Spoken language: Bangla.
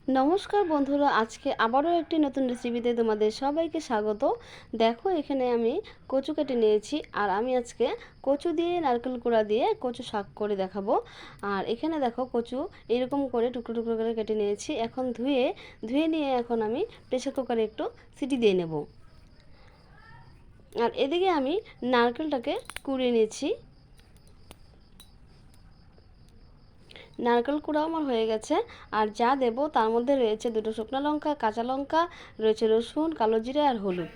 নমস্কার বন্ধুরা, আজকে আবারও একটি নতুন রেসিপিতে তোমাদের সবাইকে স্বাগত। দেখো, এখানে আমি কচু কেটে নিয়েছি, আর আমি আজকে কচু দিয়ে নারকেল কোড়া দিয়ে কচু শাক করে দেখাবো। আর এখানে দেখো, কচু এরকম করে টুকরো টুকরো করে কেটে নিয়েছি। এখন ধুয়ে নিয়ে এখন আমি প্রেসার কুকারে একটু সিটি দিয়ে নেব। আর এদিকে আমি নারকেলটাকে কুড়িয়ে নিয়েছি। নারকেল কুড়াও আমার হয়ে গেছে। আর যা দেব তার মধ্যে রয়েছে দুটো শুকনো লঙ্কা, কাঁচা লঙ্কা, রয়েছে রসুন, কালো জিরে আর হলুদ।